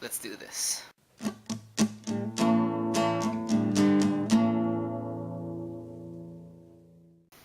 let's do this.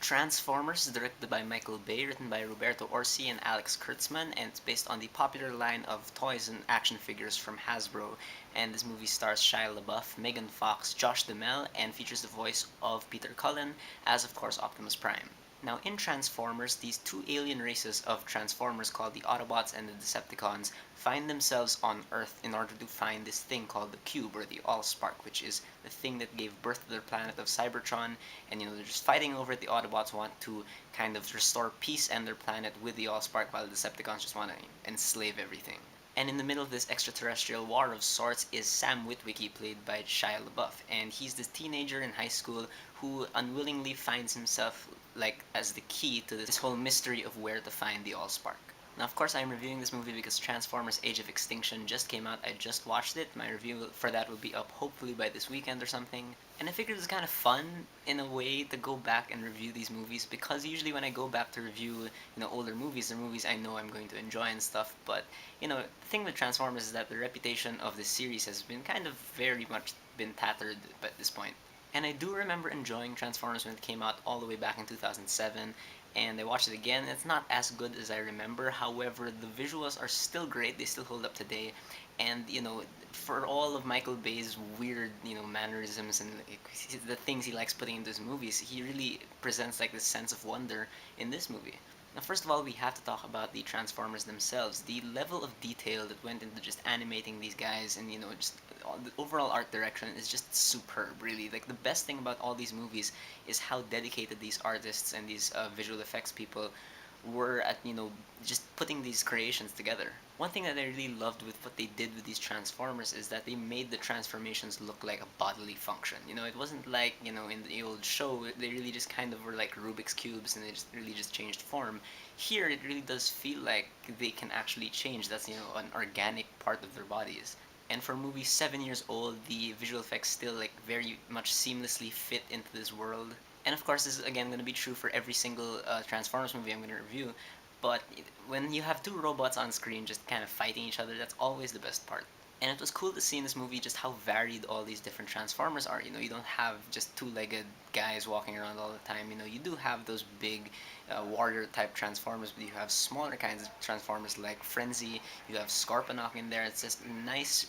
Transformers is directed by Michael Bay, written by Roberto Orci and Alex Kurtzman, and it's based on the popular line of toys and action figures from Hasbro. And this movie stars Shia LaBeouf, Megan Fox, Josh Duhamel, and features the voice of Peter Cullen as, of course, Optimus Prime. Now, in Transformers, these two alien races of Transformers called the Autobots and the Decepticons find themselves on Earth in order to find this thing called the Cube or the Allspark, which is the thing that gave birth to their planet of Cybertron. And they're just fighting over it. The Autobots want to kind of restore peace and their planet with the Allspark, while the Decepticons just want to enslave everything. And in the middle of this extraterrestrial war of sorts is Sam Witwicky, played by Shia LaBeouf. And he's this teenager in high school who unwillingly finds himself like as the key to this whole mystery of where to find the Allspark. Now, of course, I'm reviewing this movie because Transformers Age of Extinction just came out. I just watched it. My review for that will be up hopefully by this weekend or something. And I figured it was kind of fun in a way to go back and review these movies, because usually when I go back to review, older movies, they're movies I know I'm going to enjoy and stuff. But, the thing with Transformers is that the reputation of this series has been kind of very much been tattered at this point. And I do remember enjoying Transformers when it came out all the way back in 2007, and I watched it again. It's not as good as I remember. However, the visuals are still great. They still hold up today. And, for all of Michael Bay's weird, mannerisms and like, the things he likes putting into his movies, he really presents like this sense of wonder in this movie. Now, first of all, we have to talk about the Transformers themselves. The level of detail that went into just animating these guys, and just the overall art direction is just superb. Really, like the best thing about all these movies is how dedicated these artists and these visual effects people were at just putting these creations together. One thing that I really loved with what they did with these Transformers is that they made the transformations look like a bodily function. It wasn't like, in the old show, they really just kind of were like Rubik's Cubes and they just really just changed form. Here, it really does feel like they can actually change. That's, an organic part of their bodies. And for a movie 7 years old, the visual effects still like very much seamlessly fit into this world. And of course, this is again going to be true for every single Transformers movie I'm going to review. But when you have two robots on screen just kind of fighting each other, that's always the best part. And it was cool to see in this movie just how varied all these different Transformers are. You don't have just two-legged guys walking around all the time. You do have those big warrior type Transformers, but you have smaller kinds of Transformers like Frenzy. You have Scorponok in there. It's just a nice,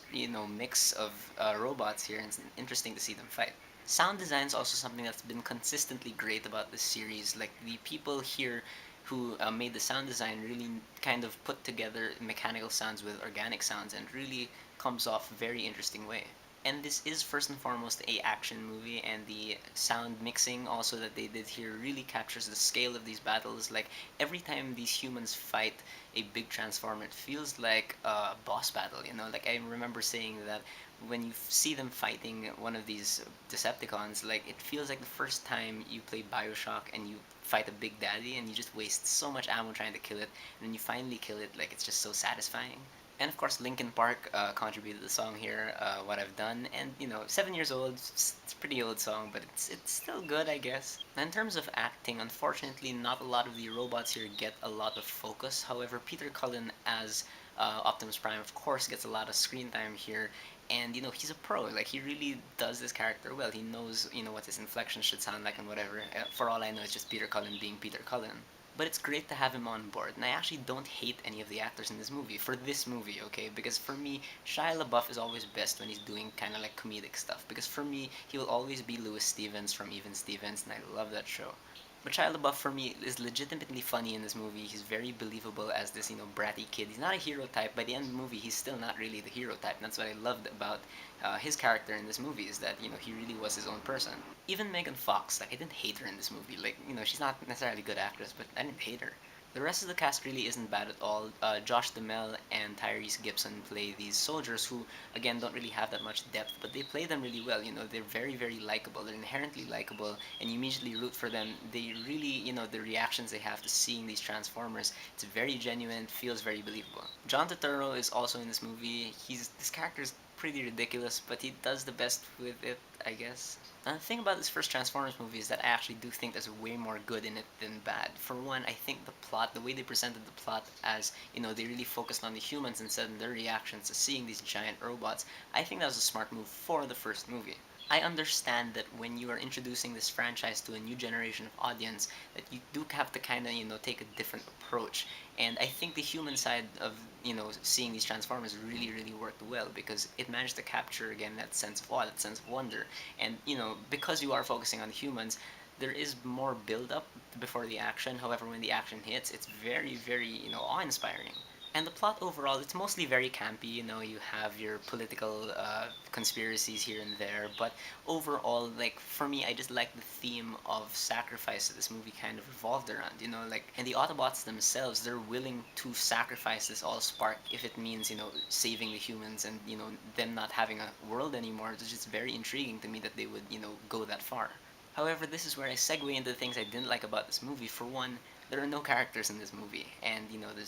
mix of robots here, and it's interesting to see them fight. Sound design is also something that's been consistently great about this series. Like the people here who made the sound design really kind of put together mechanical sounds with organic sounds, and really comes off a very interesting way. And this is first and foremost a action movie, and the sound mixing also that they did here really captures the scale of these battles. Like every time these humans fight a big transformer, it feels like a boss battle. Like I remember saying that when you see them fighting one of these Decepticons, like it feels like the first time you play Bioshock and you fight a big daddy and you just waste so much ammo trying to kill it, and then you finally kill it. Like it's just so satisfying. And of course, Linkin Park contributed the song here, "What I've Done," and 7 years old, it's a pretty old song, but it's still good, I guess. In terms of acting, unfortunately, not a lot of the robots here get a lot of focus. However, Peter Cullen as Optimus Prime, of course, gets a lot of screen time here, and he's a pro. Like he really does this character well. He knows what his inflection should sound like and whatever. For all I know, it's just Peter Cullen being Peter Cullen. But it's great to have him on board, and I actually don't hate any of the actors in this movie, for this movie, okay? Because for me, Shia LaBeouf is always best when he's doing kind of like comedic stuff. Because for me, he will always be Louis Stevens from Even Stevens, and I love that show. But Shia LaBeouf for me is legitimately funny in this movie. He's very believable as this, bratty kid. He's not a hero type. By the end of the movie, he's still not really the hero type. And that's what I loved about his character in this movie, is that, he really was his own person. Even Megan Fox, like, I didn't hate her in this movie. Like, she's not necessarily a good actress, but I didn't hate her. The rest of the cast really isn't bad at all. Josh Duhamel and Tyrese Gibson play these soldiers who, again, don't really have that much depth, but they play them really well. They're very, very likable. They're inherently likable, and you immediately root for them. They really, the reactions they have to seeing these Transformers, it's very genuine, feels very believable. John Turturro is also in this movie. This character is pretty ridiculous, but he does the best with it, I guess. The thing about this first Transformers movie is that I actually do think there's way more good in it than bad. For one, I think the plot, the way they presented the plot as, they really focused on the humans instead of their reactions to seeing these giant robots, I think that was a smart move for the first movie. I understand that when you are introducing this franchise to a new generation of audience, that you do have to kind of, take a different approach. And I think the human side of, seeing these Transformers really, really worked well because it managed to capture again that sense of awe, that sense of wonder. And because you are focusing on humans, there is more build up before the action. However, when the action hits, it's very, very awe-inspiring. And the plot overall, it's mostly very campy. You have your political conspiracies here and there, but overall, like for me, I just like the theme of sacrifice that this movie kind of revolved around. And the Autobots themselves, they're willing to sacrifice this all spark if it means saving the humans and them not having a world anymore. It's just very intriguing to me that they would go that far. However, this is where I segue into the things I didn't like about this movie. For one, there are no characters in this movie, and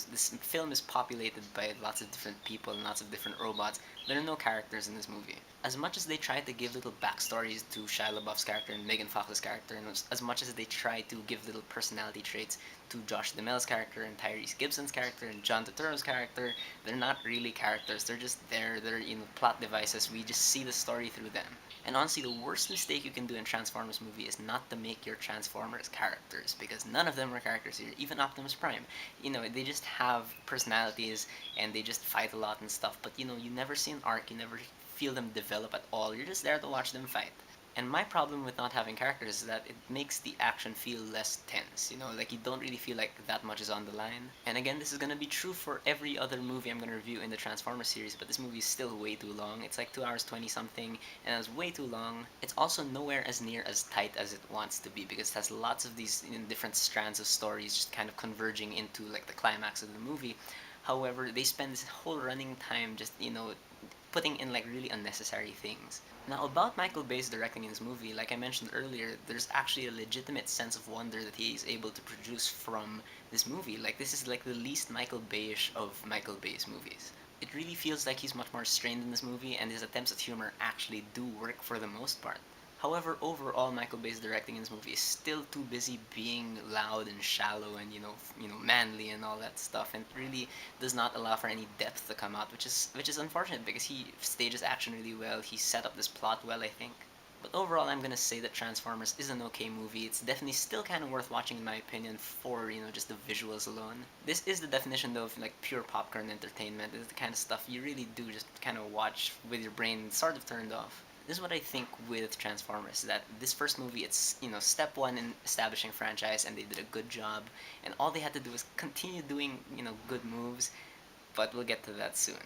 this film is populated by lots of different people and lots of different robots. There are no characters in this movie. As much as they try to give little backstories to Shia LaBeouf's character and Megan Fox's character, and as much as they try to give little personality traits to Josh Duhamel's character and Tyrese Gibson's character and John Turturro's character, they're not really characters. They're just there. They're plot devices. We just see the story through them. And honestly, the worst mistake you can do in Transformers movie is not to make your Transformers characters, because none of them are characters here. Even Optimus Prime, they just have personalities and they just fight a lot and stuff. But you never see an arc. You never feel them develop at all. You're just there to watch them fight. And my problem with not having characters is that it makes the action feel less tense. Like you don't really feel like that much is on the line. And again, this is gonna be true for every other movie I'm gonna review in the Transformers series, but this movie is still way too long. It's like 2 hours 20 something, and it's way too long. It's also nowhere as near as tight as it wants to be because it has lots of these different strands of stories just kind of converging into like the climax of the movie. However, they spend this whole running time just, putting in like really unnecessary things. Now, about Michael Bay's directing in this movie, like I mentioned earlier, there's actually a legitimate sense of wonder that he is able to produce from this movie. Like, this is like the least Michael Bayish of Michael Bay's movies. It really feels like he's much more strained in this movie, and his attempts at humor actually do work for the most part. However, overall, Michael Bay's directing in this movie is still too busy being loud and shallow and manly and all that stuff, and really does not allow for any depth to come out, which is unfortunate because he stages action really well. He set up this plot well, I think. But overall, I'm gonna say that Transformers is an okay movie. It's definitely still kind of worth watching in my opinion for just the visuals alone. This is the definition though of like pure popcorn entertainment. It's the kind of stuff you really do just kind of watch with your brain sort of turned off. This is what I think with Transformers, that this first movie, it's step one in establishing franchise, and they did a good job, and all they had to do was continue doing good moves, but we'll get to that soon.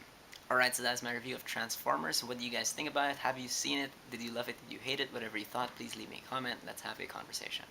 Alright, so that's my review of Transformers. What do you guys think about it? Have you seen it? Did you love it? Did you hate it? Whatever you thought, please leave me a comment. Let's have a conversation.